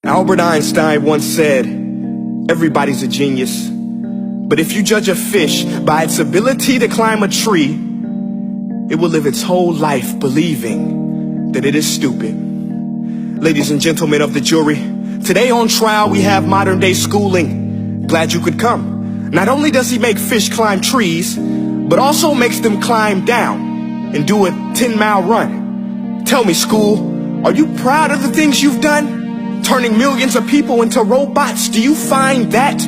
Albert Einstein once said, everybody's a genius, but if you judge a fish by its ability to climb a tree, it will live its whole life believing that it is stupid. Ladies and gentlemen of the jury, today on trial we have modern day schooling. Glad you could come. Not only does he make fish climb trees, but also makes them climb down and do a 10-mile run. Tell me, school, are you proud of the things you've done? Turning millions of people into robots, do you find that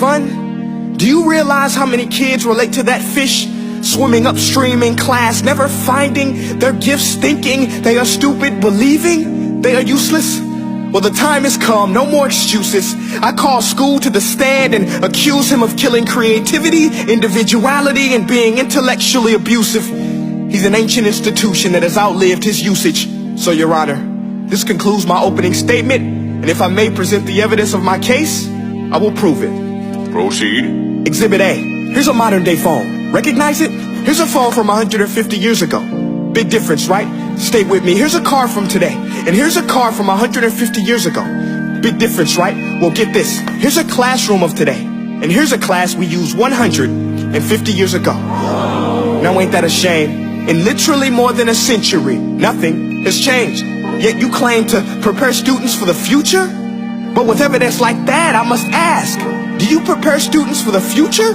fun? Do you realize how many kids relate to that fish swimming upstream in class, never finding their gifts, thinking they are stupid, believing they are useless? Well, the time has come, no more excuses. I call school to the stand and accuse him of killing creativity, individuality, and being intellectually abusive. He's an ancient institution that has outlived his usage. So, Your Honor, this concludes my opening statement, and if I may present the evidence of my case, I will prove it. Proceed. Exhibit A. Here's a modern day phone. Recognize it? Here's a phone from 150 years ago. Big difference, right? Stay with me. Here's a car from today, and here's a car from 150 years ago. Big difference, right? Well, get this. Here's a classroom of today, and here's a class we used 150 years ago. Now, ain't that a shame? In literally more than a century, nothing has changed. Yet you claim to prepare students for the future? But with evidence like that, I must ask, do you prepare students for the future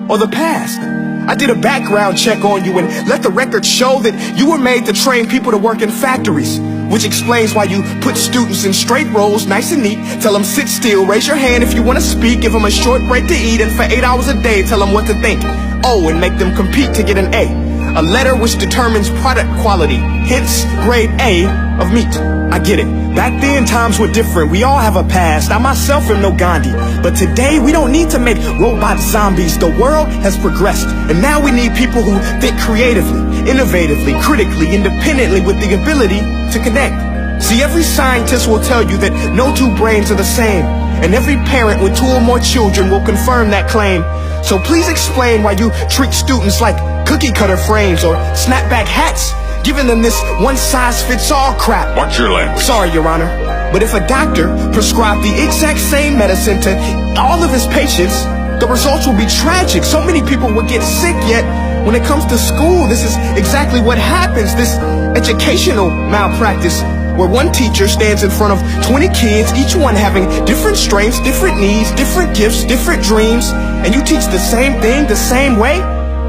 or the past? I did a background check on you and let the record show that you were made to train people to work in factories, which explains why you put students in straight rows, nice and neat, tell them sit still, raise your hand if you want to speak, give them a short break to eat, and for 8 hours a day, tell them what to think. Oh, and make them compete to get an A letter which determines product quality, hence grade A of meat. I get it. Back then, times were different. We all have a past. I myself am no Gandhi. But today, we don't need to make robot zombies. The world has progressed. And now we need people who think creatively, innovatively, critically, independently, with the ability to connect. See, every scientist will tell you that no two brains are the same. And every parent with 2 or more children will confirm that claim. So please explain why you treat students like cookie cutter frames or snapback hats, giving them this one-size-fits-all crap. Watch your language. Sorry, Your Honor, but if a doctor prescribed the exact same medicine to all of his patients, the results will be tragic. So many people will get sick, yet when it comes to school, this is exactly what happens. This educational malpractice, where one teacher stands in front of 20 kids, each one having different strengths, different needs, different gifts, different dreams, and you teach the same thing the same way?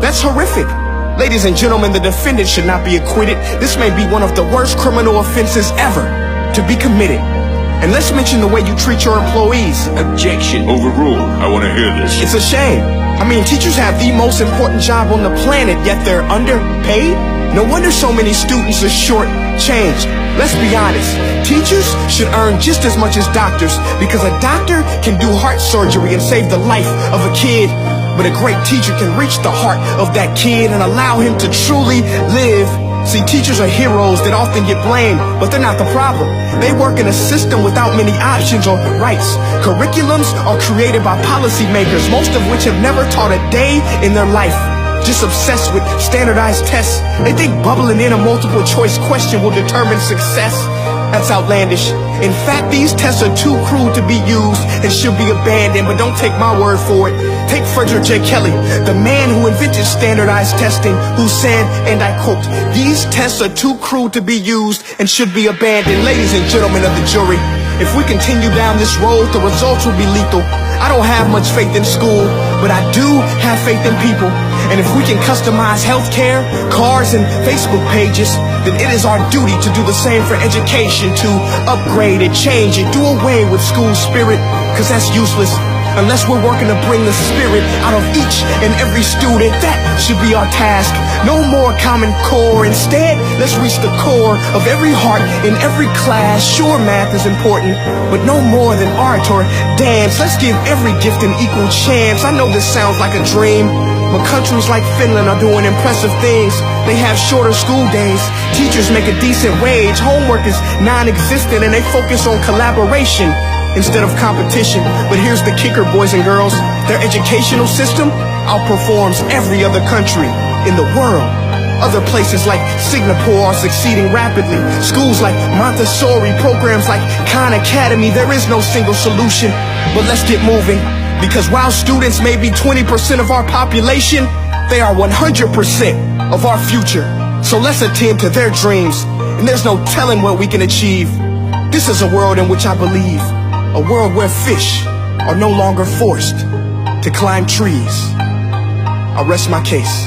That's horrific. Ladies and gentlemen, the defendant should not be acquitted. This may be one of the worst criminal offenses ever to be committed. And let's mention the way you treat your employees. Objection. Overruled. I want to hear this. It's a shame. I mean, teachers have the most important job on the planet, yet they're underpaid? No wonder so many students are short-changed. Let's be honest. Teachers should earn just as much as doctors, because a doctor can do heart surgery and save the life of a kid. But a great teacher can reach the heart of that kid and allow him to truly live. See, teachers are heroes that often get blamed, but they're not the problem. They work in a system without many options or rights. Curriculums are created by policymakers, most of which have never taught a day in their life. Just obsessed with standardized tests. They think bubbling in a multiple choice question will determine success. That's outlandish. In fact, these tests are too cruel to be used and should be abandoned, but don't take my word for it. Take Frederick J. Kelly, the man who invented standardized testing, who said, and I quote, "These tests are too cruel to be used and should be abandoned." Ladies and gentlemen of the jury, if we continue down this road, the results will be lethal. I don't have much faith in school, but I do have faith in people. And if we can customize healthcare, cars, and Facebook pages, then it is our duty to do the same for education, to upgrade it, change it, do away with school spirit, because that's useless. Unless we're working to bring the spirit out of each and every student, that should be our task. No more Common Core. Instead, let's reach the core of every heart in every class. Sure, math is important, but no more than art or dance. Let's give every gift an equal chance. I know this sounds like a dream, but countries like Finland are doing impressive things. They have shorter school days. Teachers make a decent wage. Homework is non-existent, and they focus on collaboration instead of competition. But here's the kicker, boys and girls. Their educational system outperforms every other country in the world. Other places like Singapore are succeeding rapidly. Schools like Montessori, programs like Khan Academy. There is no single solution, but let's get moving. Because while students may be 20% of our population, they are 100% of our future. So let's attend to their dreams, and there's no telling what we can achieve. This is a world in which I believe, a world where fish are no longer forced to climb trees. I rest my case.